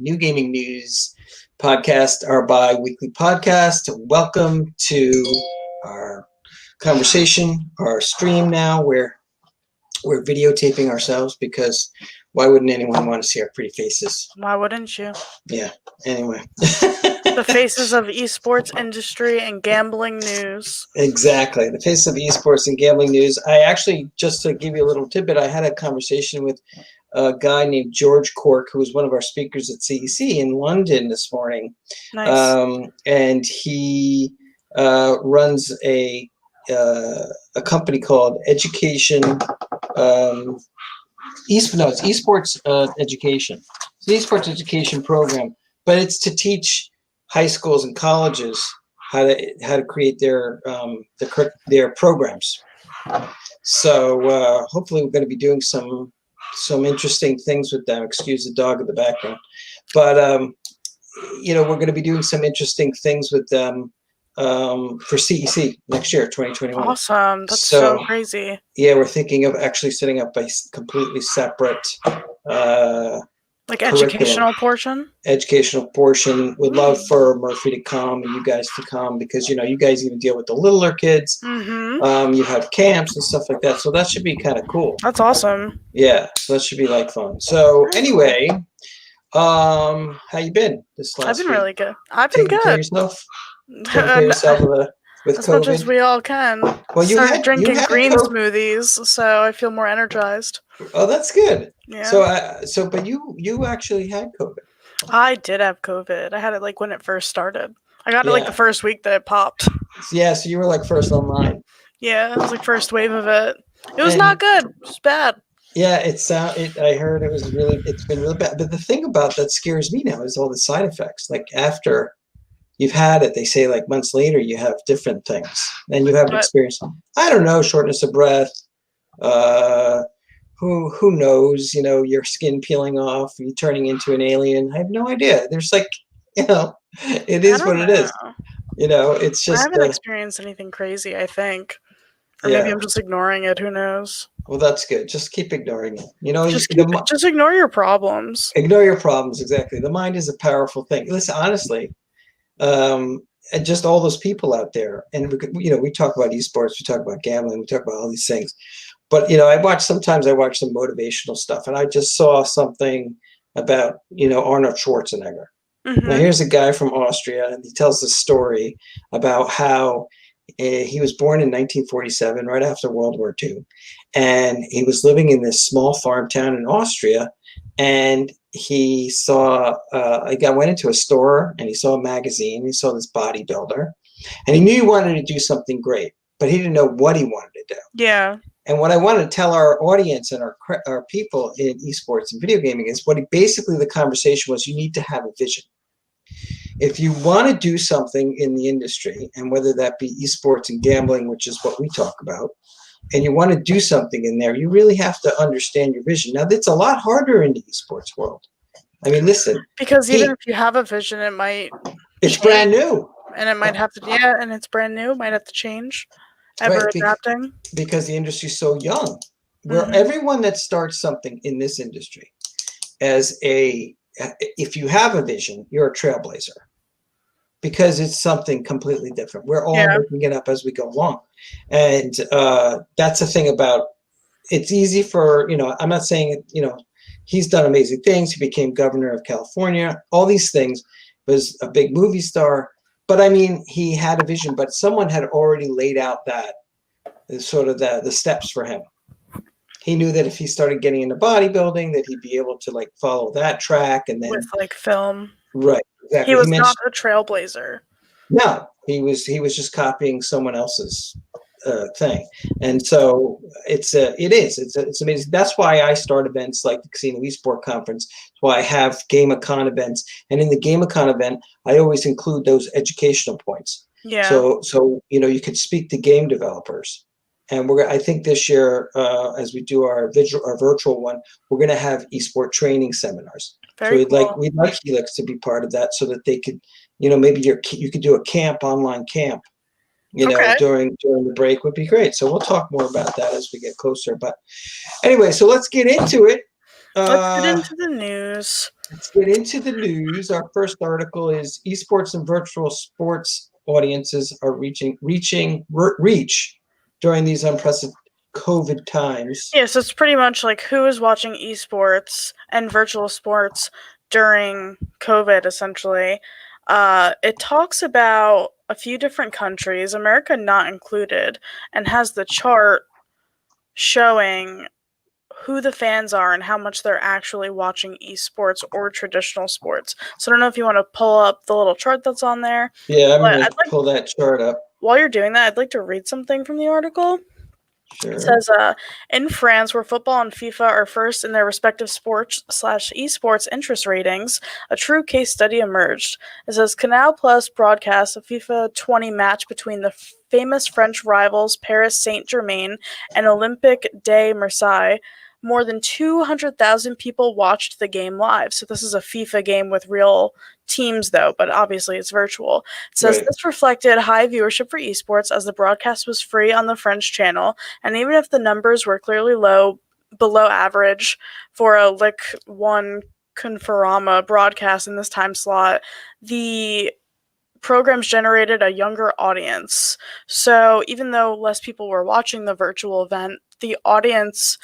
New Gaming News podcast, our bi-weekly podcast. Welcome to our conversation, our stream now, where we're videotaping ourselves because why wouldn't anyone want to see our pretty faces? Why wouldn't you? Yeah, anyway. The faces of esports industry and gambling news. Exactly. The face of esports and gambling news. I actually, just to give you a little tidbit, I had a conversation with a guy named George Cork, who was one of our speakers at CEC in London this morning. Nice. And he runs a company called Education. It's esports education. It's an esports education program, but it's to teach high schools and colleges how to create their programs. So hopefully we're going to be doing some interesting things with them. Excuse the dog in the background, but we're going to be doing some interesting things with them for CEC next year, 2021. Awesome. That's so crazy. Yeah, we're thinking of actually setting up a completely separate educational portion. Educational portion. Would love for Murphy to come and you guys to come because you guys even deal with the littler kids. Mm-hmm. You have camps and stuff like that, so that should be kind of cool. That's awesome. Yeah, so that should be fun. So anyway, how you been this last week? I've been really good. I've been Taking good. care of yourself? Taking care of yourself with as COVID? Much as we all can. Well, you started had drinking green smoothies, so I feel more energized. Oh, that's good. Yeah. So, but you actually had COVID. I did have COVID. I had it when it first started. I got it the first week that it popped. Yeah, so you were first online. Yeah, it was first wave of it. It was not good. It was bad. Yeah, I heard it's been really bad. But the thing about that scares me now is all the side effects. After you've had it, they say months later you have different things, and you haven't experienced them. I don't know, shortness of breath. Who knows? Your skin peeling off, you turning into an alien. I have no idea. There's it is what it is. It's just. I haven't experienced anything crazy, I think. Or maybe I'm just ignoring it. Who knows? Well, that's good. Just keep ignoring it. Just ignore your problems. Ignore your problems. Exactly. The mind is a powerful thing. Listen, honestly, and just all those people out there. And we talk about esports, we talk about gambling, we talk about all these things. But sometimes I watch some motivational stuff, and I just saw something about Arnold Schwarzenegger. Mm-hmm. Now here's a guy from Austria, and he tells the story about how he was born in 1947, right after World War II, and he was living in this small farm town in Austria, and he saw went into a store and he saw a magazine. He saw this bodybuilder, and he knew he wanted to do something great, but he didn't know what he wanted to do. Yeah. And what I want to tell our audience and our people in esports and video gaming is basically the conversation was: you need to have a vision. If you want to do something in the industry, and whether that be esports and gambling, which is what we talk about, and you want to do something in there, you really have to understand your vision. Now, that's a lot harder in the esports world. I mean, listen. Because even if you have a vision, it might. It's brand new. And it might have to, and it's brand new. It might have to change. Ever adapting. Because the industry's so young. Where everyone that starts something in this industry if you have a vision, you're a trailblazer. Because it's something completely different. We're all making it up as we go along. And that's the thing about, it's easy for, I'm not saying, he's done amazing things. He became governor of California, all these things, was a big movie star. But I mean, he had a vision, but someone had already laid out that sort of the steps for him. He knew that if he started getting into bodybuilding, that he'd be able to follow that track, and then with film. Right. Exactly. He was not a trailblazer. No, he was just copying someone else's thing, and so it's amazing. That's why I start events like the Casino Esport Conference. That's why I have GameCon events, and in the GameCon event, I always include those educational points. Yeah. So you could speak to game developers, and I think this year, as we do our virtual one, we're going to have esport training seminars. Very so we'd like Helix to be part of that, so that they could, maybe you could do a online camp. During the break would be great. So we'll talk more about that as we get closer. But anyway, so let's get into it. Let's get into the news. Let's get into the news. Our first article is esports and virtual sports audiences are reach during these unprecedented COVID times. Yeah, so it's pretty much like who is watching esports and virtual sports during COVID, essentially. It talks about a few different countries, America not included, and has the chart showing who the fans are and how much they're actually watching esports or traditional sports. So I don't know if you want to pull up the little chart that's on there. Yeah, I'm going to pull that chart up. While you're doing that, I'd like to read something from the article. Sure. It says, in France, where football and FIFA are first in their respective sports/esports interest ratings, a true case study emerged. It says, Canal Plus broadcasts a FIFA 20 match between the famous French rivals Paris Saint-Germain and Olympique de Marseille. More than 200,000 people watched the game live. So this is a FIFA game with real teams, though, but obviously it's virtual. It says this reflected high viewership for esports as the broadcast was free on the French channel, and even if the numbers were clearly below average for a Ligue 1 Conforama broadcast in this time slot, the programs generated a younger audience. So even though less people were watching the virtual event, the audience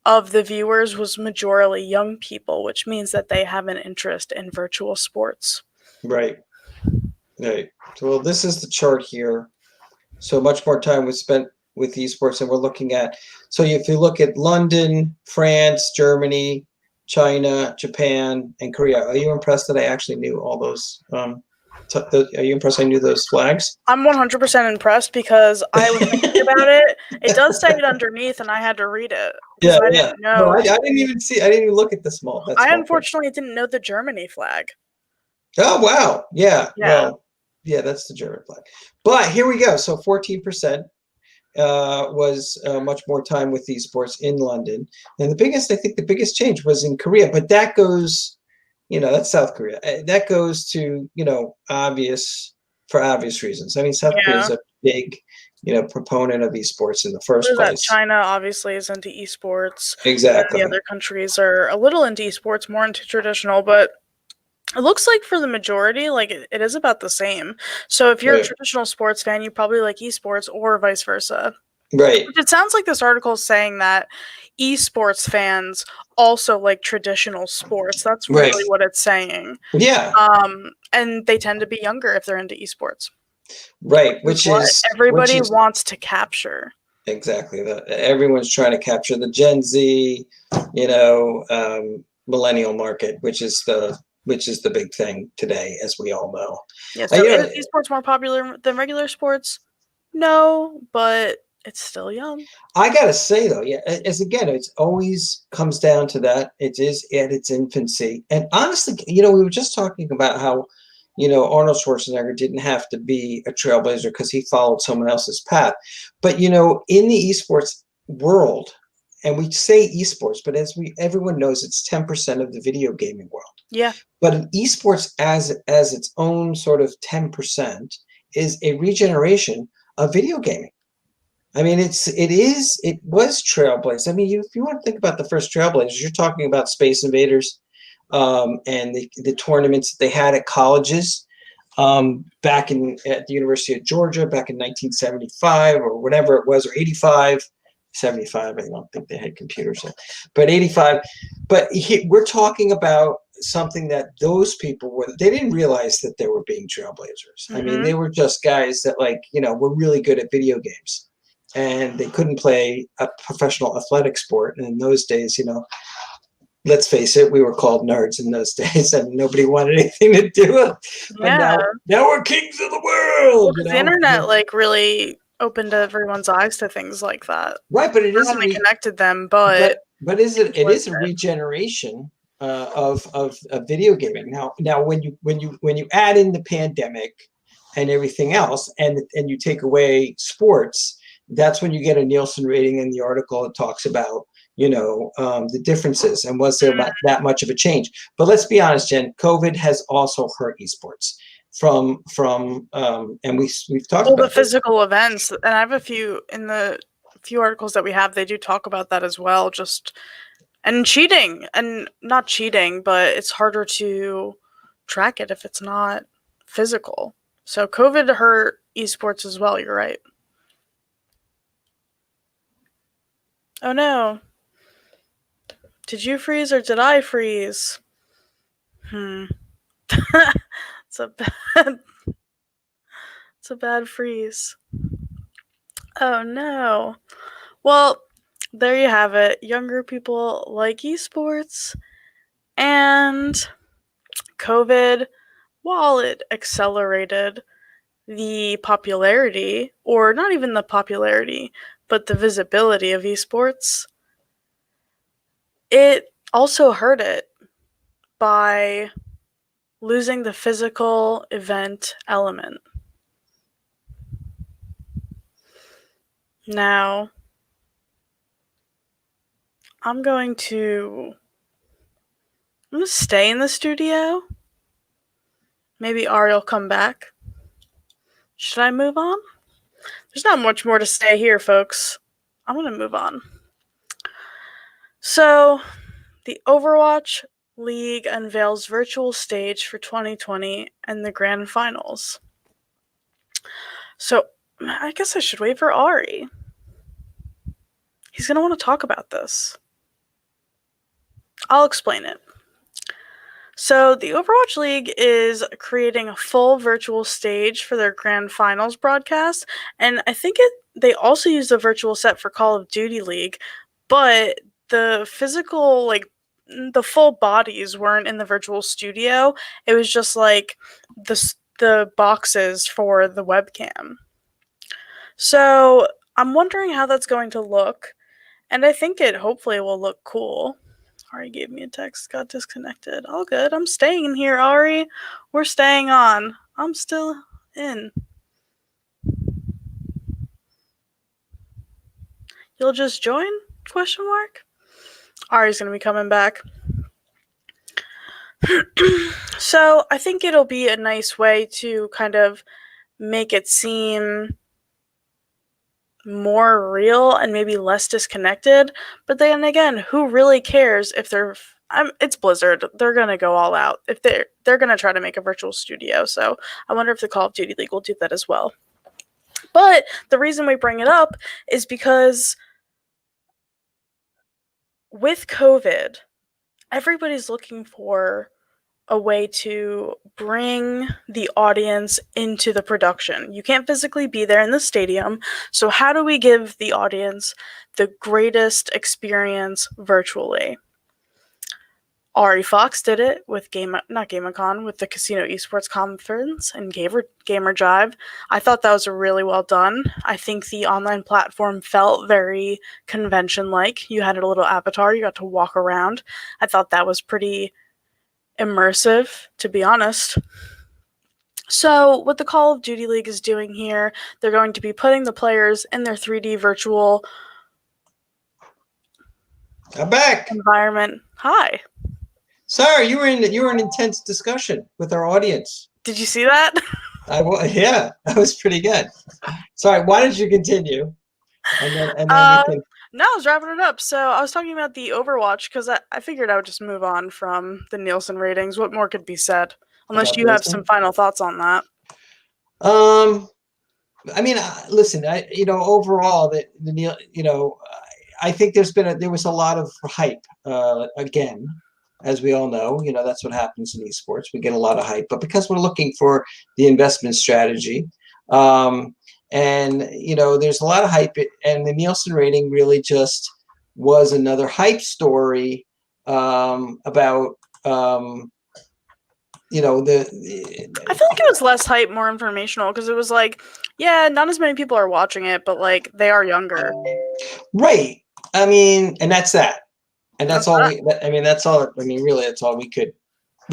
of the viewers was majorly young people, which means that they have an interest in virtual sports. Right. So, well, this is the chart here. So much more time was spent with esports, and we're looking at. So if you look at London, France, Germany, China, Japan, and Korea, are you impressed that I actually knew all those? Are you impressed I knew those flags? I'm 100% impressed because I was thinking about it. It does say it underneath, and I had to read it. Yeah, I didn't know. No, I didn't even see. I didn't even look at the small. I unfortunately didn't know the Germany flag. Oh wow! Yeah. Well, yeah, that's the German flag. But here we go. So 14% was much more time with esports in London, and I think the biggest change was in Korea. But that goes, that's South Korea. That goes to for obvious reasons. I mean, South Korea is a big, proponent of esports in the first place. China obviously is into esports. Exactly. And the other countries are a little into esports, more into traditional, but it looks like for the majority, like it is about the same. So if you're a traditional sports fan, you probably like esports or vice versa. Right. It sounds like this article is saying that esports fans also like traditional sports. That's really what it's saying. Yeah. And they tend to be younger if they're into esports. Right. Which is everybody wants to capture. Exactly. Everyone's trying to capture the Gen Z, millennial market, which is the big thing today, as we all know. Yeah. So is esports more popular than regular sports? No, but it's still young. I gotta say though, it always comes down to that. It is at its infancy, and honestly, we were just talking about how, Arnold Schwarzenegger didn't have to be a trailblazer because he followed someone else's path. But in the esports world, and we say esports, but everyone knows it's 10% of the video gaming world. Yeah. But in esports as its own sort of 10% is a regeneration of video gaming. I mean, it was Trailblazers. I mean, if you want to think about the first Trailblazers, you're talking about Space Invaders, and the tournaments that they had at colleges, back at the University of Georgia back in 1975 or whatever it was, or 85, 75. I don't think they had computers then, but 85. But we're talking about something that those people they didn't realize that they were being trailblazers. Mm-hmm. I mean, they were just guys that were really good at video games. And they couldn't play a professional athletic sport. And in those days, let's face it, we were called nerds in those days, and nobody wanted anything to do with it. But now we're kings of the world. Well, the internet really opened everyone's eyes to things like that. Right, but it is only connected them, but it is a regeneration of video gaming. Now when you add in the pandemic and everything else, and you take away sports, that's when you get a Nielsen rating in the article. It talks about, the differences and was there that much of a change. But let's be honest, Jen, COVID has also hurt esports and we've talked about the physical events. And I have in the few articles that we have, they do talk about that as well. Just And cheating, and not cheating, but it's harder to track it if it's not physical. So COVID hurt esports as well, you're right. Oh no. Did you freeze or did I freeze? It's a bad freeze. Oh no. Well, there you have it. Younger people like esports, and COVID, while it accelerated the popularity, or not even the popularity, but the visibility of esports, it also hurt it by losing the physical event element. Now, I'm going to stay in the studio. Maybe Ari will come back. Should I move on? There's not much more to say here, folks. I'm going to move on. So, the Overwatch League unveils virtual stage for 2020 and the grand finals. So, I guess I should wait for Ari. He's going to want to talk about this. I'll explain it. So, the Overwatch League is creating a full virtual stage for their grand finals broadcast, and I think they also use the virtual set for Call of Duty League, but the physical, like, the full bodies weren't in the virtual studio. It was just like the boxes for the webcam. So, I'm wondering how that's going to look, and I think it hopefully will look cool. Ari gave me a text, got disconnected. All good. I'm staying in here, Ari. We're staying on. I'm still in. You'll just join? Question mark. Ari's gonna be coming back. So I think it'll be a nice way to kind of make it seem more real and maybe less disconnected. But then again, who really cares if they're it's Blizzard. They're gonna go all out. If they're gonna try to make a virtual studio. So I wonder if the Call of Duty League will do that as well. But the reason we bring it up is because with COVID, everybody's looking for a way to bring the audience into the production. You can't physically be there in the stadium, so how do we give the audience the greatest experience virtually? Ari Fox did it with with the Casino Esports Conference and Gamer Jive. I thought that was really well done. I think the online platform felt very convention-like. You had a little avatar, you got to walk around. I thought that was pretty immersive, to be honest. So what the Call of Duty League is doing here, they're going to be putting the players in their 3D virtual I'm back. Environment. Hi. Sorry, you were in intense discussion with our audience. Did you see that? Yeah, that was pretty good. Sorry, why don't you continue? And then we can... No, I was wrapping it up. So I was talking about the Overwatch because I figured I would just move on from the Nielsen ratings. What more could be said? Unless you have some final thoughts on that. I mean, listen, overall, I think there was a lot of hype. Again, as we all know, that's what happens in esports. We get a lot of hype, but because we're looking for the investment strategy, and there's a lot of hype, and the Nielsen rating really just was another hype story about. I feel like it was less hype, more informational, because it was like, yeah, not as many people are watching it, but like they are younger. Right. I mean, and that's that. And that's all that's all really that's all we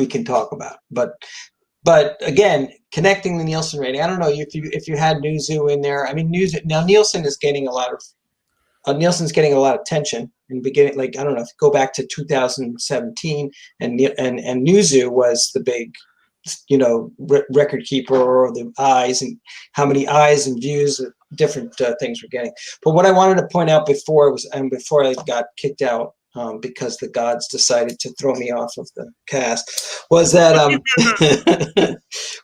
can talk about. But again, connecting the Nielsen rating, I don't know if you had Newzoo in there. I mean, Nielsen is getting a lot of Nielsen's getting a lot of attention in the beginning. Like, I don't know, if you go back to 2017, and Newzoo was the big, record keeper, or the eyes, and how many eyes and views, different things we're getting. But what I wanted to point out before I got kicked out because the gods decided to throw me off of the cast, was that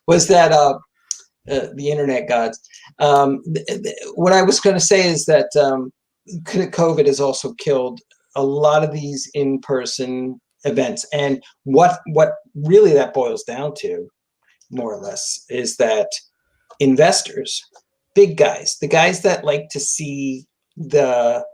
was that the internet gods. What I was going to say is that COVID has also killed a lot of these in-person events, and what really that boils down to, more or less, is that investors, big guys, the guys that like to see the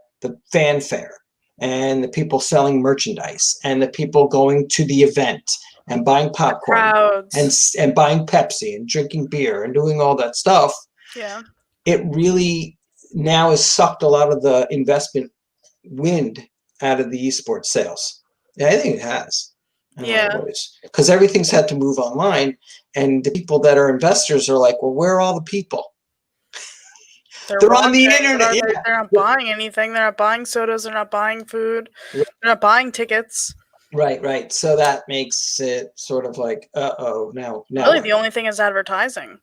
fanfare and the people selling merchandise and the people going to the event and buying popcorn and buying Pepsi and drinking beer and doing all that stuff. Yeah. It really now has sucked a lot of the investment wind out of the esports sales. Yeah, I think it has. Yeah. Because everything's had to move online, and the people that are investors are like, well, where are all the people? They're on the internet. They're not buying anything. They're not buying sodas. They're not buying food. They're not buying tickets. Right. So that makes it sort of like, now. Really, the only thing is advertising.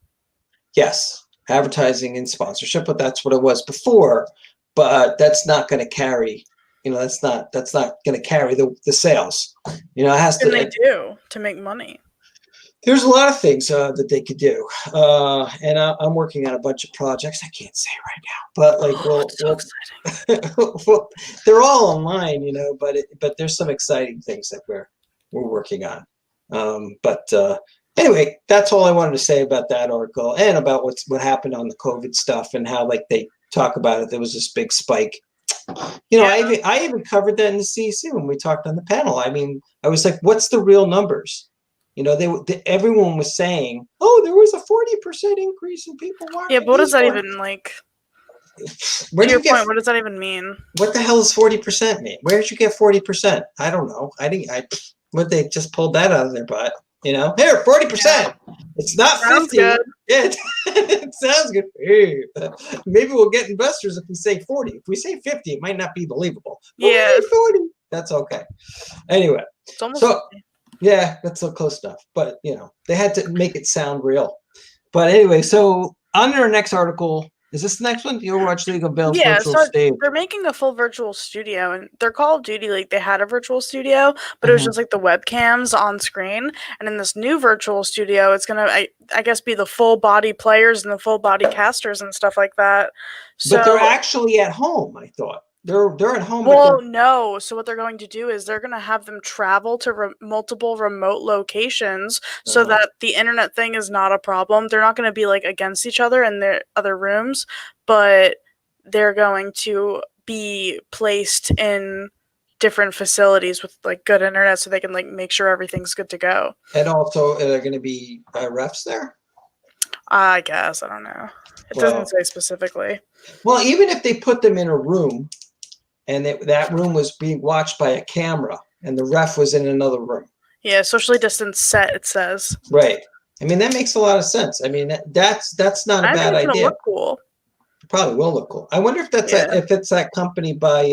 Yes, advertising and sponsorship, but that's what it was before. But that's not going to carry. That's not going to carry the sales. It has to. What can they do to make money? There's a lot of things that they could do, and I'm working on a bunch of projects. I can't say right now, but so exciting. well, they're all online, but there's some exciting things that we're working on. Anyway, that's all I wanted to say about that article and about what happened on the COVID stuff and how they talk about it. There was this big spike. I even covered that in the CEC when we talked on the panel. I mean, I was like, what's the real numbers? Everyone was saying, oh, there was a 40% increase in people watching. Yeah, but what does that even like? What does that even mean? What the hell does 40% mean? Where did you get 40%? I don't know. What they just pulled that out of their butt. Here, 40%. Yeah. It's not 50. Good. Yeah, it sounds good. Hey, maybe we'll get investors if we say 40. If we say 50, it might not be believable. Yeah, 40. That's okay. Anyway, it's almost 50. Yeah, that's so close enough. But, they had to make it sound real. But anyway, so on our next article, is this the next one? The Overwatch League unveils virtual stage. They're making a full virtual studio, and their Call of Duty League, they had a virtual studio, but it was just like the webcams on screen. And in this new virtual studio, it's going to, I guess, be the full body players and the full body casters and stuff like that. But they're actually at home, I thought. They're at home. Well, no. So what they're going to do is they're going to have them travel to multiple remote locations so that the internet thing is not a problem. They're not going to be against each other in their other rooms, but they're going to be placed in different facilities with good internet so they can make sure everything's good to go. And also, are there going to be refs there? I guess. I don't know. It doesn't say specifically. Well, even if they put them in a room, and that room was being watched by a camera, and the ref was in another room. Yeah, socially distanced set, it says. Right. I mean, that makes a lot of sense. I mean, that's not a bad idea. It'll look cool. It probably will look cool. I wonder if if it's that company by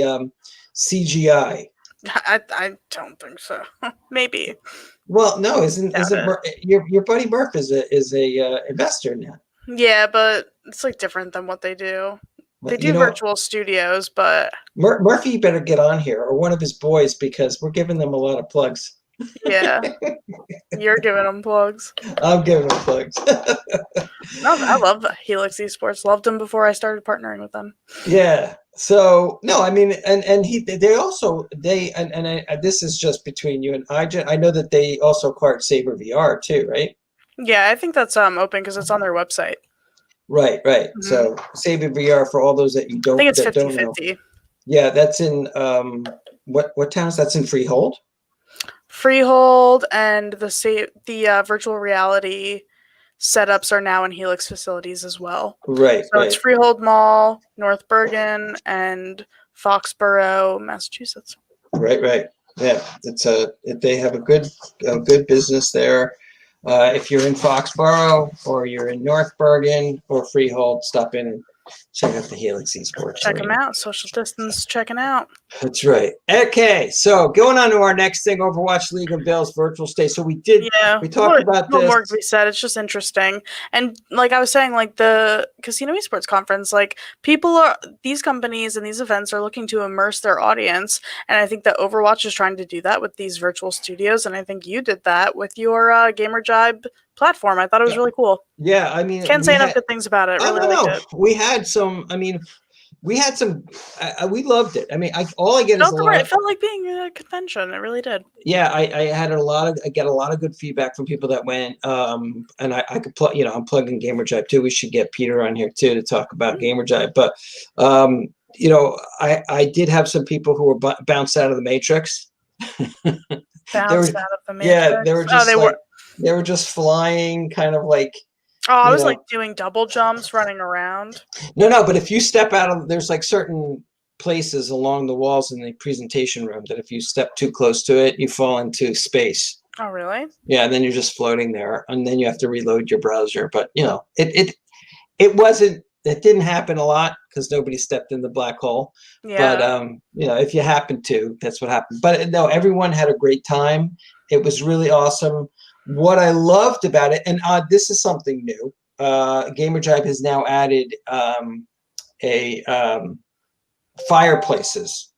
CGI. I don't think so. Maybe. Well, no, isn't your buddy Murph is a investor now? Yeah, but it's different than what they do. They do virtual studios, but Murphy better get on here, or one of his boys, because we're giving them a lot of plugs. Yeah, you're giving them plugs. I'm giving them plugs. No, I love Helix Esports. Loved them before I started partnering with them. Yeah. So no, I mean, and this is just between you and I know that they also acquired Saber VR too, right? Yeah, I think that's open because it's on their website. Right. Mm-hmm. So Saber VR, for all those that you don't, I think it's 50-50. Yeah, that's in what towns? That's in Freehold. Freehold, and the virtual reality setups are now in Helix facilities as well. Right. So it's Freehold Mall, North Bergen, and Foxborough, Massachusetts. Right. Yeah, they have a good business there. If you're in Foxborough or you're in North Bergen or Freehold, stop in check out the Helix Esports. Check them out. Social distance checking out. That's right. Okay, so going on to our next thing, Overwatch League and Bill's virtual stage. So we talked about this. More to be said. It's just interesting. And like I was saying, like the Casino Esports Conference, like these companies and these events are looking to immerse their audience. And I think that Overwatch is trying to do that with these virtual studios. And I think you did that with your GamerJibe platform. I thought it was really cool. Yeah, I mean, can't say enough good things about it. Really liked it. We had some. I mean, we had some. We loved it. I mean, all I get is it felt like being at a convention. It really did. Yeah, I get a lot of good feedback from people that went. And I could plug. I'm plugging GamerJibe too. We should get Peter on here too to talk about GamerJibe. But I did have some people who were bounced out of the Matrix. Bounced out of the Matrix. Yeah, they were just they were just flying, kind of like. Oh, I was like doing double jumps, running around. No, but if you step out of, there's like certain places along the walls in the presentation room that if you step too close to it, you fall into space. Oh, really? Yeah, and then you're just floating there, and then you have to reload your browser. But it didn't happen a lot because nobody stepped in the black hole. Yeah. But if you happen to, that's what happened. But no, everyone had a great time. It was really awesome. What I loved about it, and this is something new, GamerJibe has now added fireplaces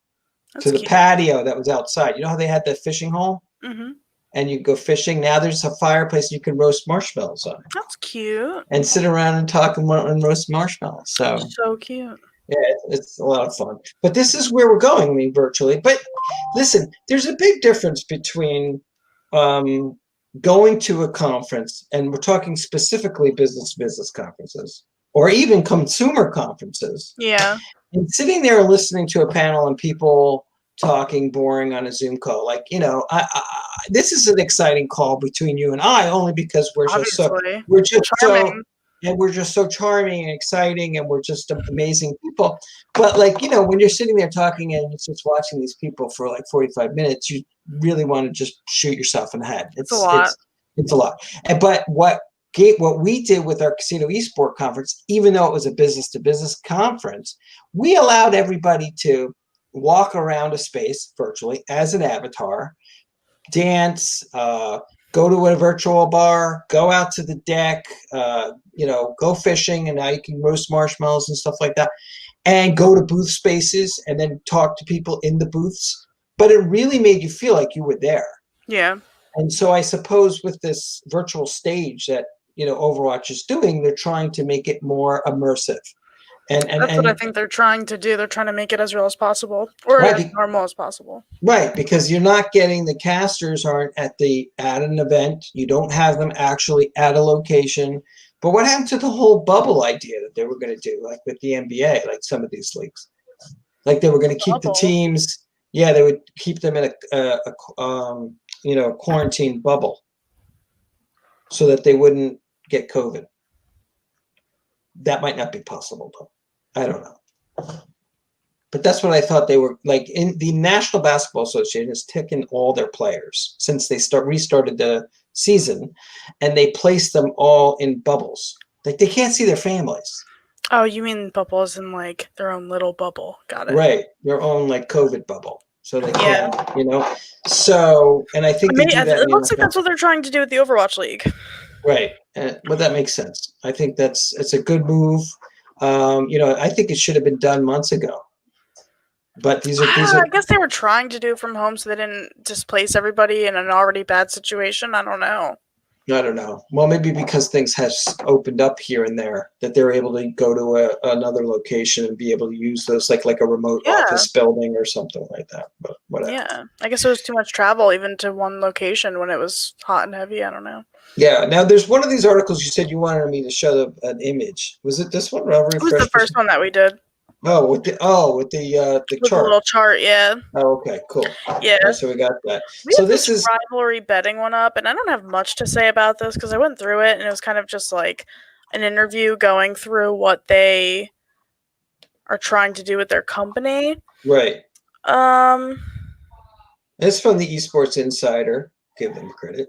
to the patio that was outside. You know how they had that fishing hole? Mm-hmm. And you go fishing. Now there's a fireplace you can roast marshmallows on. That's cute. And sit around and talk and roast marshmallows. So cute. Yeah, it's a lot of fun. But this is where we're going, I mean, virtually. But listen, there's a big difference between going to a conference, and we're talking specifically business conferences, or even consumer conferences. Yeah. And sitting there listening to a panel and people talking boring on a Zoom call, like, this is an exciting call between you and I, only because we're just so charming and exciting, and we're just amazing people. But when you're sitting there talking and it's just watching these people for like 45 minutes, you really want to just shoot yourself in the head. It's a lot. It's a lot. But what we did with our Casino Esports Conference, even though it was a business-to-business conference, we allowed everybody to walk around a space virtually as an avatar, dance, go to a virtual bar, go out to the deck, go fishing, and now you can roast marshmallows and stuff like that, and go to booth spaces and then talk to people in the booths. But it really made you feel like you were there. Yeah. And so I suppose with this virtual stage that, Overwatch is doing, they're trying to make it more immersive. And that's what I think they're trying to do. They're trying to make it as real as possible, or as normal as possible. Right, because you're not getting, the casters aren't at an event. You don't have them actually at a location. But what happened to the whole bubble idea that they were going to do, like with the NBA, like some of these leagues? Like they were going to keep the teams, they would keep them in a quarantine bubble so that they wouldn't get COVID. That might not be possible, though. I don't know. But that's what I thought they were like. In the National Basketball Association has taken all their players since they restarted the season, and they placed them all in bubbles. Like they can't see their families. Oh, you mean bubbles in like their own little bubble? Got it. Right, their own like COVID bubble. So they can't, So, and I think it looks like that's what they're trying to do with the Overwatch League. Right. Well, that makes sense. I think it's a good move. I think it should have been done months ago. But I guess they were trying to do it from home so they didn't displace everybody in an already bad situation. I don't know. Well, maybe because things have opened up here and there that they're able to go to another location and be able to use those like a remote office building or something like that. But whatever. Yeah. I guess it was too much travel even to one location when it was hot and heavy. I don't know. Yeah. Now, there's one of these articles you said you wanted me to show an image. Was it this one? It was the first one that we did. With the chart. The little chart, yeah. Oh, okay, cool. Yeah. Right, so we got that. So this is rivalry betting one up, and I don't have much to say about this because I went through it, and it was kind of just like an interview going through what they are trying to do with their company. Right. It's from the Esports Insider. Give them credit.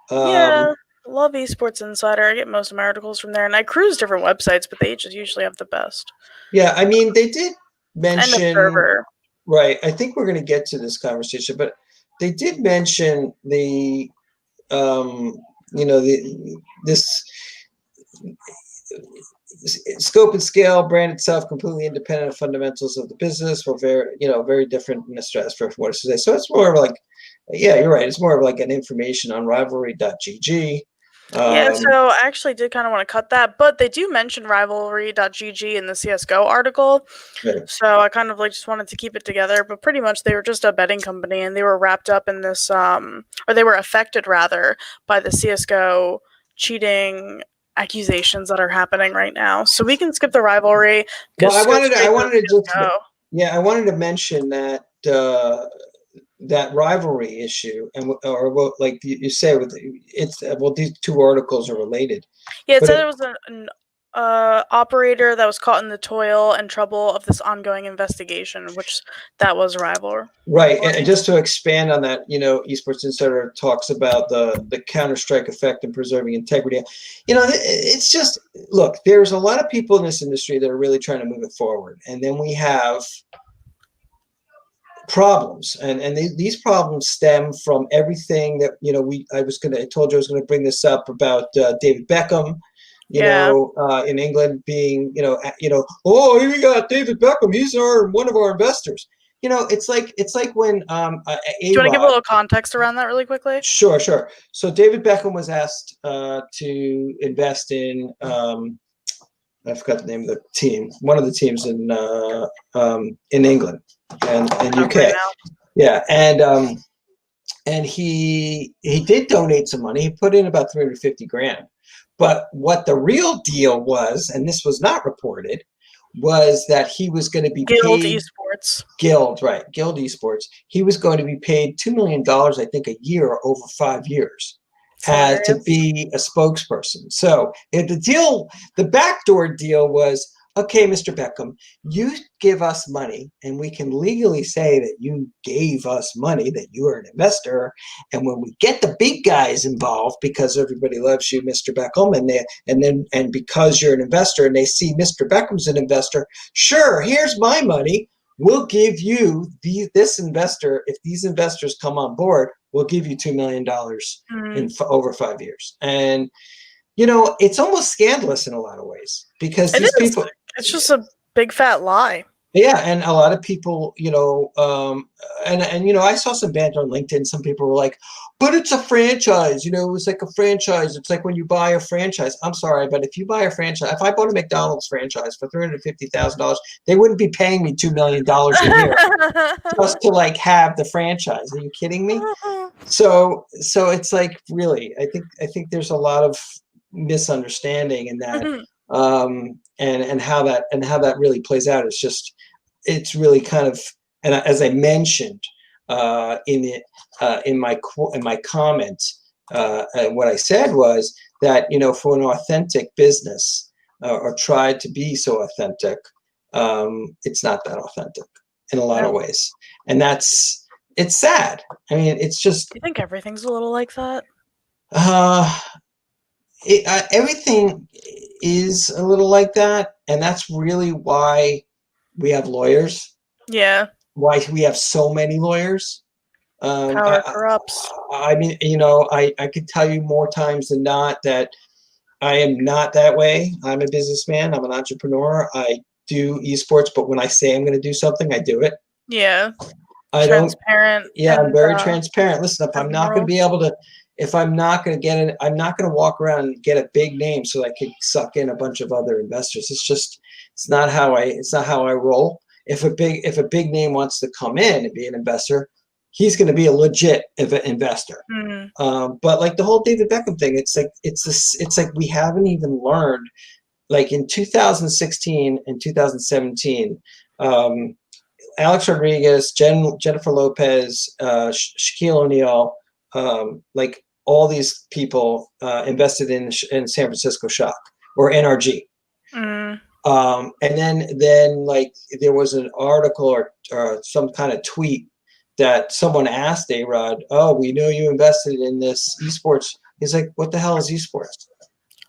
Yeah. love Esports Insider. I get most of my articles from there, and I cruise different websites, but they just usually have the best. Yeah, I mean, they did mention, and Observer. right, I think we're going to get to this conversation, but they did mention the, this scope and scale, brand itself completely independent of fundamentals of the business, or very different in the stratosphere from what it says. So it's more of like, yeah, you're right. It's more of like an information on rivalry.gg. Yeah, so I actually did kind of want to cut that, but they do mention rivalry.gg in the CSGO article. Right. So I kind of just wanted to keep it together, but pretty much they were just a betting company, and they were wrapped up in this, or they were affected rather by the CSGO cheating accusations that are happening right now. So we can skip the rivalry. Well, I wanted to I wanted to mention that that rivalry issue, or like you say, these two articles are related. Yeah, it said it was an operator that was caught in the toil and trouble of this ongoing investigation, which that was rival. Right, and just to expand on that, Esports Insider talks about the Counter-Strike effect and preserving integrity. It's just, look, there's a lot of people in this industry that are really trying to move it forward, and then we have problems, and these problems stem from everything that I told you I was going to bring this up about David Beckham. In England being, oh, we got David Beckham. He's one of our investors. It's like when do you want to give a little context around that really quickly? Sure. So David Beckham was asked to invest in I forgot the name of the team, one of the teams in England and UK. Yeah, and he did donate some money. He put in about 350 grand. But what the real deal was, and this was not reported, was that he was going to be Guild paid Esports. Guild Esports. He was going to be paid $2 million, I think, a year over 5 years, to be a spokesperson. So the backdoor deal was, okay, Mr. Beckham, you give us money, and we can legally say that you gave us money, that you are an investor. And when we get the big guys involved, because everybody loves you, Mr. Beckham, and because you're an investor, and they see Mr. Beckham's an investor, sure, here's my money. We'll give you this investor. If these investors come on board, we'll give you $2 million in over 5 years. And it's almost scandalous in a lot of ways, because these people. It's just a big fat lie. Yeah, and a lot of people, I saw some banter on LinkedIn. Some people were like, "But it's a franchise, it was like a franchise. It's like when you buy a franchise." I'm sorry, but if you buy a franchise, if I bought a McDonald's franchise for $350,000, they wouldn't be paying me $2 million a year just to have the franchise. Are you kidding me? So it's like, really, I think there's a lot of misunderstanding in that. And how that really plays out. It's really kind of, and as I mentioned in my comment, what I said was that for an authentic business, or tried to be so authentic, it's not that authentic in a lot of ways, and it's sad. I mean, it's just. Do you think everything's a little like that? Everything is a little like that, and that's really why we have lawyers. Yeah. Why we have so many lawyers. Power corrupts. I mean, I could tell you more times than not that I am not that way. I'm a businessman. I'm an entrepreneur. I do esports, but when I say I'm going to do something, I do it. Yeah. Transparent. Yeah, I'm very transparent. Listen, if I'm not going to be able to. If I'm not going to get it, I'm not going to walk around and get a big name so I can suck in a bunch of other investors. It's not how I roll. If a big name wants to come in and be an investor, he's going to be a legit investor. But like the whole David Beckham thing, it's like we haven't even learned. Like in 2016 and 2017, Alex Rodriguez, Jennifer Lopez, Shaquille O'Neal. Like all these people invested in San Francisco Shock, or NRG. And then like there was an article or some kind of tweet that someone asked A-Rod, "Oh, we know you invested in this esports He's like, what the hell is esports?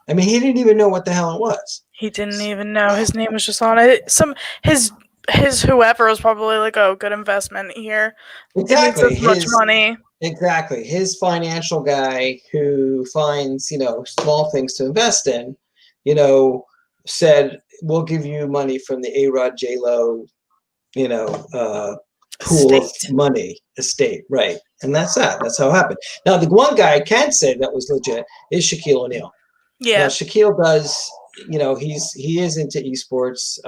I mean, he didn't even know what the hell it was. He didn't even know. His name was just on it. His whoever was probably like, oh, good investment here. Exactly. It makes us much money. Exactly. His financial guy who finds, small things to invest in, said, we'll give you money from the A-Rod J-Lo, pool of money, estate. Right. And that's that. That's how it happened. Now, the one guy I can say that was legit is Shaquille O'Neal. Yeah. Now, Shaquille does, he is into esports.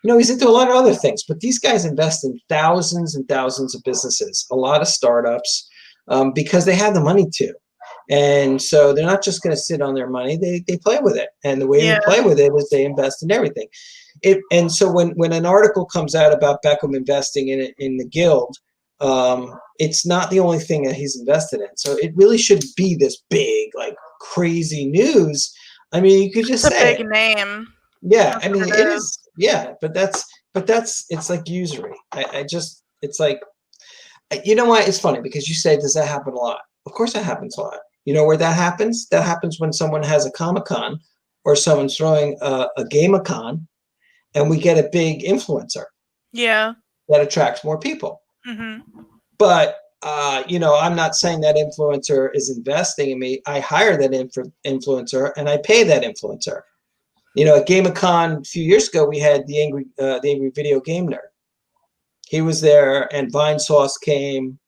He's into a lot of other things, but these guys invest in thousands and thousands of businesses, a lot of startups, because they have the money to. And so they're not just going to sit on their money. They play with it. And the way they play with it is they invest in everything. And so when an article comes out about Beckham investing in the guild, it's not the only thing that he's invested in. So it really should be this big, like crazy news. I mean, you could just say it's a big name. Yeah, I mean it is. Yeah, but that's it's like usury. It's like, you know what? It's funny because you say, does that happen a lot? Of course that happens a lot. You know where that happens? That happens when someone has a Comic-Con or someone's throwing a Game-a-con, and we get a big influencer. Yeah. That attracts more people. Mm-hmm. But I'm not saying that influencer is investing in me. I hire that influencer and I pay that influencer. At Game-a-con a few years ago, we had the angry video game nerd. He was there, and Vine Sauce came.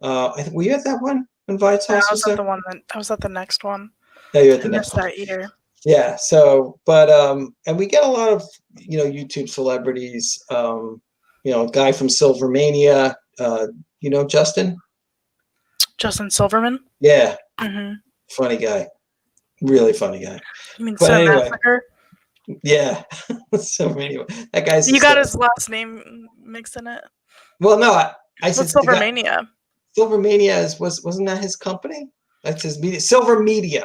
I think were you at that one when Vine Sauce was there? I was at the next one. No, you're at the next one. That year. Yeah. So, but and we get a lot of YouTube celebrities. A guy from Silvermania. Justin. Justin Silverman. Yeah. Mm-hmm. Funny guy. Really funny guy. You mean Sin Massacre? Yeah. So anyway, that guy's. You got his last name mixed in it. Well, no, I said Silvermania. Silvermania wasn't that his company? That's his media. Silver Media.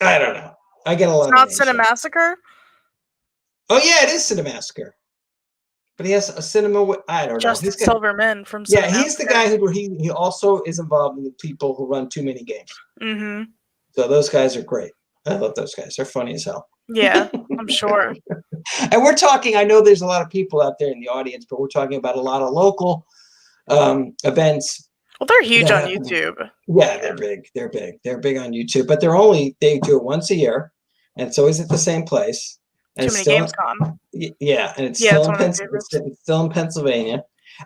I don't know. I get a lot. It's not Cinemassacre. Oh yeah, it is Cinemassacre. But he has a cinema. I don't know. Justin Silverman from. Yeah, he's the guy who he also is involved in the people who run Too Many Games. Mm-hmm. So those guys are great. I love those guys. They're funny as hell. Yeah, I'm sure. And we're talking. I know there's a lot of people out there in the audience, but we're talking about a lot of local events. Well, they're huge on YouTube. Yeah, they're big. They're big. They're big on YouTube, but they do it once a year, and it's always at the same place. And Too Many Games Con. Yeah, and it's still in Pennsylvania.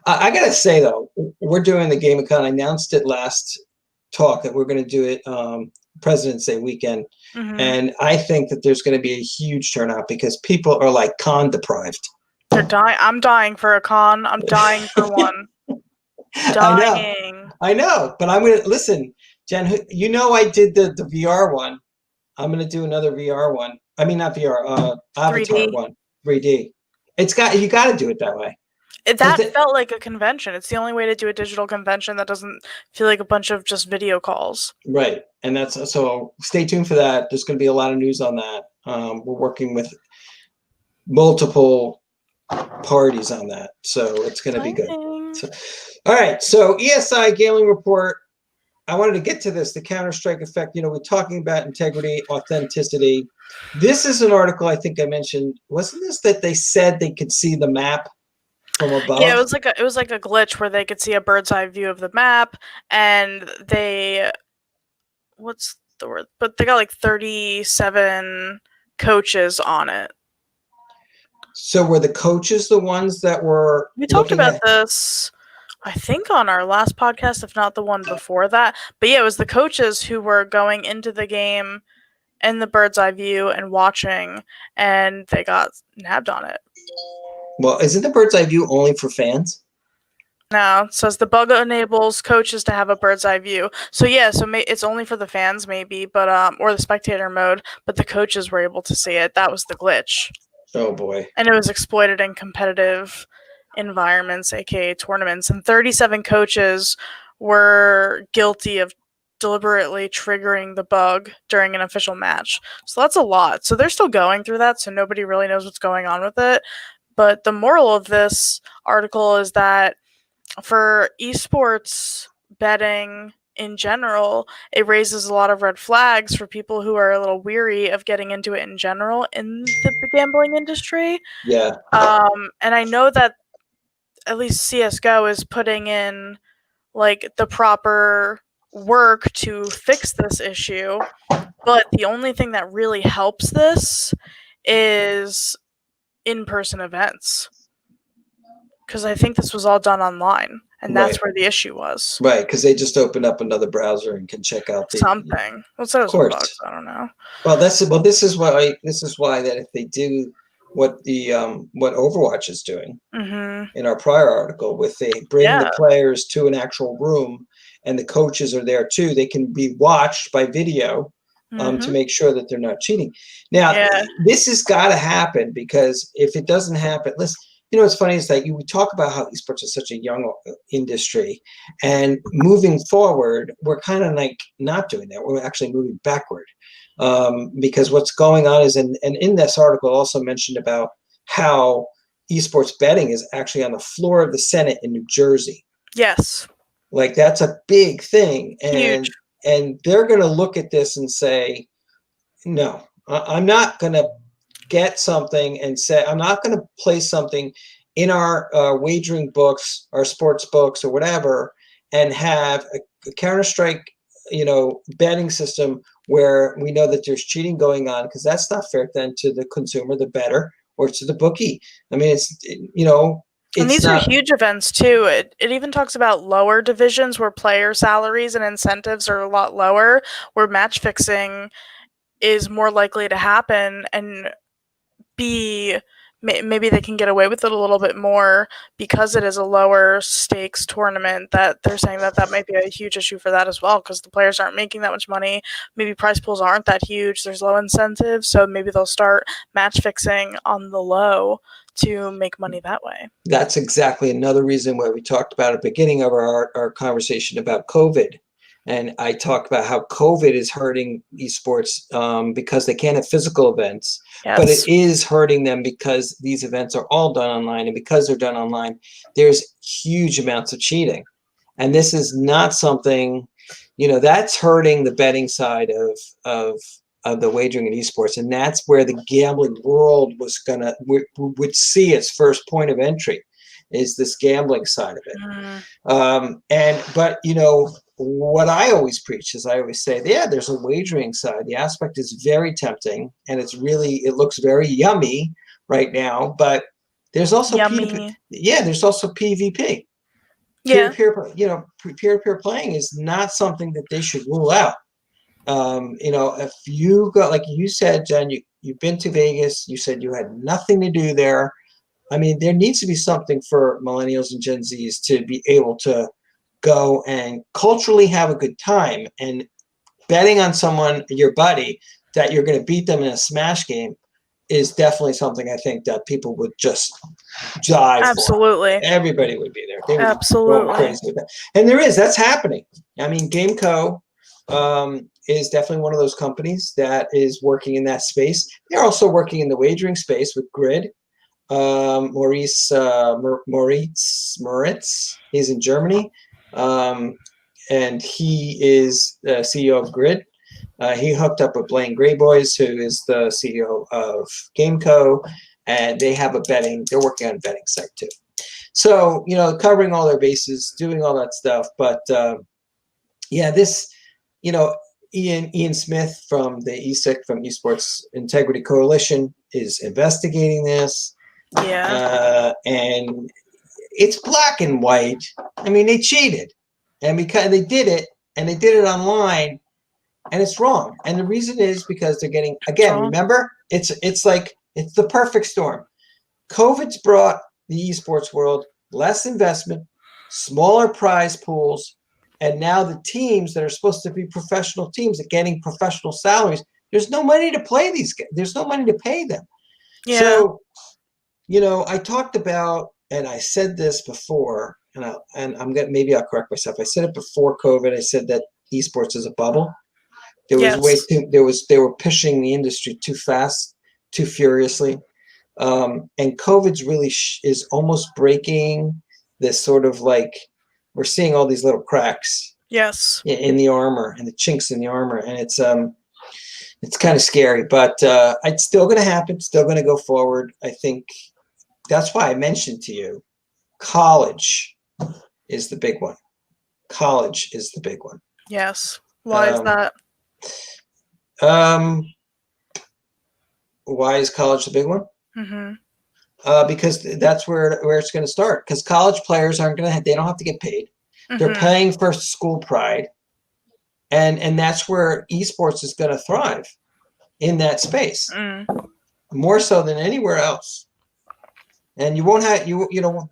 I gotta say though, we're doing the Game-a-con. I announced it last talk that we're going to do it President's Day weekend, and I think that there's going to be a huge turnout because people are like con deprived. They're dying. I'm dying for a con. I'm dying for one. Dying. I know, but I'm gonna listen, Jen. I did the VR one. I'm gonna do another VR one. I mean, not VR, Avatar 3D. One, 3D. You got to do it that way. That felt like a convention. It's the only way to do a digital convention that doesn't feel like a bunch of just video calls. Right, and so stay tuned for that. There's going to be a lot of news on that. We're working with multiple parties on that, so it's going to be good. So, all right, so ESI Gambling Report. I wanted to get to this, the Counter-Strike effect. We're talking about integrity, authenticity. This is an article I think I mentioned. Wasn't this that they said they could see the map from above? Yeah, it was like a glitch where they could see a bird's eye view of the map, and what's the word? But they got like 37 coaches on it. So were the coaches the ones that were? We talked about this, I think, on our last podcast, if not the one before that. But yeah, it was the coaches who were going into the game in the bird's eye view and watching, and they got nabbed on it. Well, isn't the bird's eye view only for fans? No, it says the bug enables coaches to have a bird's eye view. So yeah, it's only for the fans maybe, but or the spectator mode, but the coaches were able to see it. That was the glitch. Oh boy. And it was exploited in competitive environments, aka tournaments, and 37 coaches were guilty of deliberately triggering the bug during an official match. So that's a lot. So they're still going through that, so nobody really knows what's going on with it. But the moral of this article is that for esports betting in general, it raises a lot of red flags for people who are a little weary of getting into it in general in the gambling industry. Yeah. And I know that at least CSGO is putting in like the proper work to fix this issue, but the only thing that really helps this is in-person events. Because I think this was all done online, and that's where the issue was. Right, because they just open up another browser and can check out the something. Well, so of course. bugs, I don't know. Well, this is why that if they do what the what Overwatch is doing in our prior article, with they bring the players to an actual room and the coaches are there too, they can be watched by video to make sure that they're not cheating. Now, this has got to happen, because if it doesn't happen, listen. You know, what's funny is that we talk about how esports is such a young industry, and moving forward, we're kind of like not doing that. We're actually moving backward, because what's going on is, and in this article also mentioned about how esports betting is actually on the floor of the Senate in New Jersey. Yes. Like, that's a big thing. Huge. And they're going to look at this and say, no, I'm not going to get something and say, I'm not going to place something in our wagering books, our sports books or whatever, and have a Counter-Strike, betting system where we know that there's cheating going on, because that's not fair then to the consumer, the bettor, or to the bookie. I mean, and these are huge events too. It even talks about lower divisions where player salaries and incentives are a lot lower, where match fixing is more likely to happen, and maybe they can get away with it a little bit more because it is a lower stakes tournament. That they're saying that might be a huge issue for that as well, because the players aren't making that much money. Maybe prize pools aren't that huge. There's low incentives, so maybe they'll start match fixing on the low to make money that way. That's exactly another reason why we talked about at the beginning of our conversation about COVID. And I talked about how COVID is hurting esports because they can't have physical events, but it is hurting them because these events are all done online. And because they're done online, there's huge amounts of cheating. And this is not something, that's hurting the betting side of the wagering and esports. And that's where the gambling world would see its first point of entry, is this gambling side of it. But what I always preach is, I always say, there's a wagering side. The aspect is very tempting, and it looks very yummy right now, but there's also there's also PvP. Peer-to-peer playing is not something that they should rule out. If you go, like you said, Jen, you've been to Vegas, you said you had nothing to do there. I mean, there needs to be something for millennials and Gen Zs to be able to go and culturally have a good time, and betting on someone, your buddy, that you're going to beat them in a Smash game is definitely something I think that people would just jive Absolutely. for. Everybody would be there. They would be going crazy with that. And that's happening. I mean, GameCo is definitely one of those companies that is working in that space. They're also working in the wagering space with Grid. Moritz, he's in Germany. And he is the CEO of Grid. He hooked up with Blaine Greyboys, who is the CEO of GameCo, and they have they're working on a betting site too. So, covering all their bases, doing all that stuff. But Ian Smith from the ESIC, from Esports Integrity Coalition, is investigating this. And it's black and white. I mean, they cheated, and because they did it online, and it's wrong. And the reason is because they're getting, again, remember, it's the perfect storm. COVID's brought the esports world less investment, smaller prize pools, and now the teams that are supposed to be professional teams are getting professional salaries. There's no money to play these guys. There's no money to pay them. So, I talked about, and I said this before, and maybe I'll correct myself. I said it before COVID. I said that esports is a bubble. There was they were pushing the industry too fast, too furiously, and COVID's really is almost breaking this sort of, like, we're seeing all these little cracks Yes. in the armor and the chinks in the armor, and it's kind of scary, but it's still going to happen. Still going to go forward. I think that's why I mentioned to you, college is the big one. College is the big one. Yes. Why is that? Why is college the big one? Mm-hmm. Because that's where it's going to start. Because college players aren't going to they don't have to get paid. Mm-hmm. They're paying for school pride, and that's where esports is going to thrive in that space, more so than anywhere else. And you won't have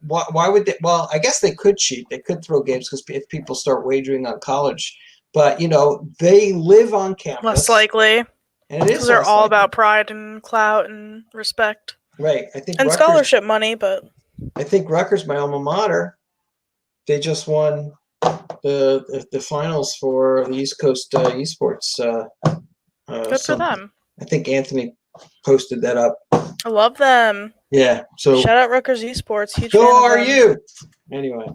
why would they? Well, I guess they could cheat. They could throw games because if people start wagering on college, but they live on campus. Less likely. And it is because they're all about pride and clout and respect. Right. I think and scholarship money, but I think Rutgers, my alma mater, they just won the finals for the East Coast esports. Good for them. I think Anthony posted that up. I love them. Yeah. So shout out Rutgers esports. Huge so fan are of them. you? Anyway,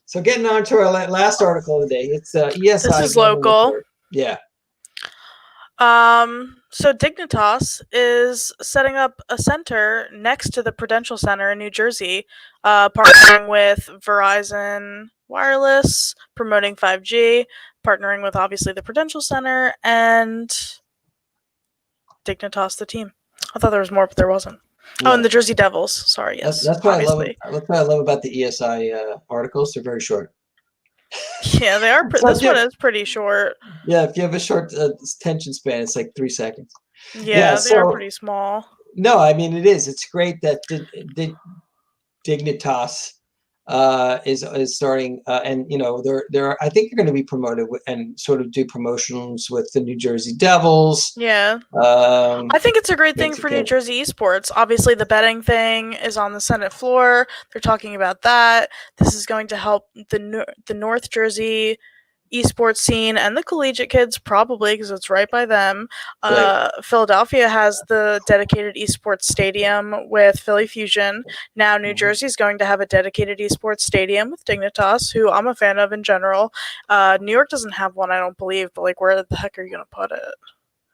so getting on to our last article of the day. It's ESI. This is local. Report. Yeah. So Dignitas is setting up a center next to the Prudential Center in New Jersey, partnering with Verizon Wireless, promoting 5G, partnering with obviously the Prudential Center and Dignitas, the team. I thought there was more, but there wasn't. Yeah. Oh, and the Jersey Devils. Sorry, yes. That's what obviously. That's what I love about the ESI articles. They're very short. Yeah, they are. This one is pretty short. Yeah, if you have a short attention span, it's like 3 seconds. Yeah, they are pretty small. No, I mean it is. It's great that Dignitas is starting, and they're I think they're going to be promoted and sort of do promotions with the New Jersey Devils. Yeah, I think it's a great thing for New Jersey esports. Obviously, the betting thing is on the Senate floor. They're talking about that. This is going to help the North Jersey esports scene and the collegiate kids probably because it's right by them. Right. Philadelphia has the dedicated esports stadium with Philly Fusion. Now New Jersey is going to have a dedicated esports stadium with Dignitas, who I'm a fan of in general. New York doesn't have one, I don't believe, but like where the heck are you going to put it?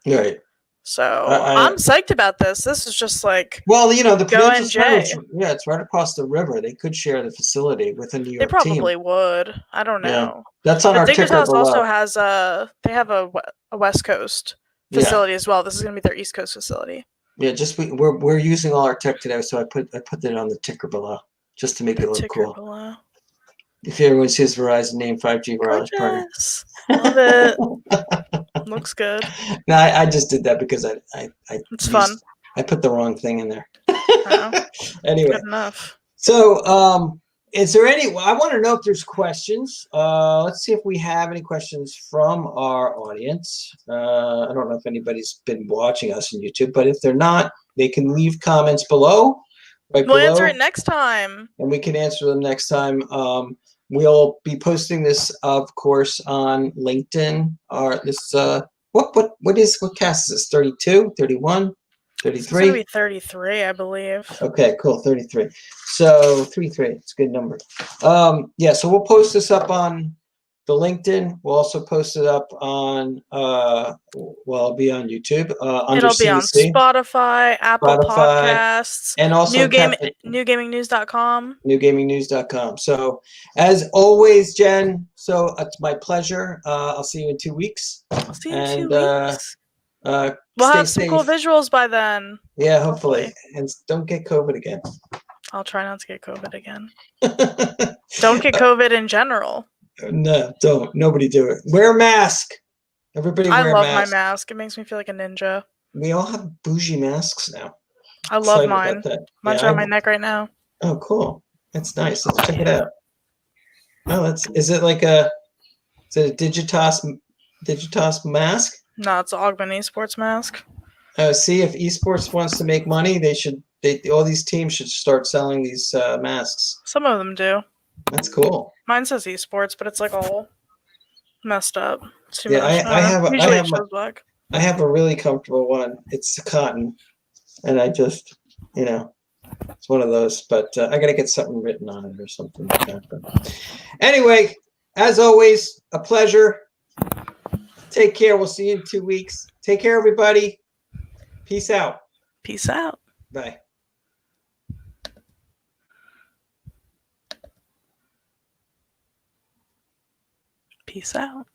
Right. So I'm psyched about this. This is just like the Prudential Center, it's right across the river. They could share the facility with a New York team. They probably would. I don't know. Yeah. That's on our ticker below. Dignitas also has they have a West Coast facility as well. This is going to be their East Coast facility. Yeah, we're using all our tech today, so I put that on the ticker below just to make it look cool. Below. If everyone sees Verizon name 5G wireless partner. Love it. Looks good. No, I just did that because it's fun. I put the wrong thing in there. Anyway. Good enough. So is there any I want to know if there's questions. Let's see if we have any questions from our audience. I don't know if anybody's been watching us on YouTube, but if they're not, they can leave comments below. We'll answer it next time. And we can answer them next time. We'll be posting this, of course, on LinkedIn. Or this what cast is this? 32, 31, 33? It's going to be 33, I believe. Okay, cool, 33. So 33, it's a good number. So we'll post this up on the LinkedIn. We'll also post it up on it'll be on YouTube. It'll be on Spotify, Apple Podcasts, and also newgamingnews.com. Newgamingnews.com. So as always, Jen, so it's my pleasure. I'll see you in 2 weeks. I'll see you in 2 weeks. We'll have some cool visuals by then. Yeah, hopefully. And don't get COVID again. I'll try not to get COVID again. Don't get COVID in general. No, don't. Nobody do it. Wear a mask. Everybody wear a mask. I love my mask. It makes me feel like a ninja. We all have bougie masks now. I love mine. Mine's around my neck right now. Oh, cool. That's nice. Let's check it out. Oh, is it a Digitas mask? No, it's an Augment Esports mask. See, if esports wants to make money, all these teams should start selling these masks. Some of them do. That's cool. Mine says esports, but it's like all messed up. I have a really comfortable one. It's cotton, and I just, it's one of those. But I got to get something written on it or something like that. But anyway, As always, a pleasure. Take care. We'll see you in 2 weeks. Take care, everybody. Peace out. Peace out. Bye. Peace out.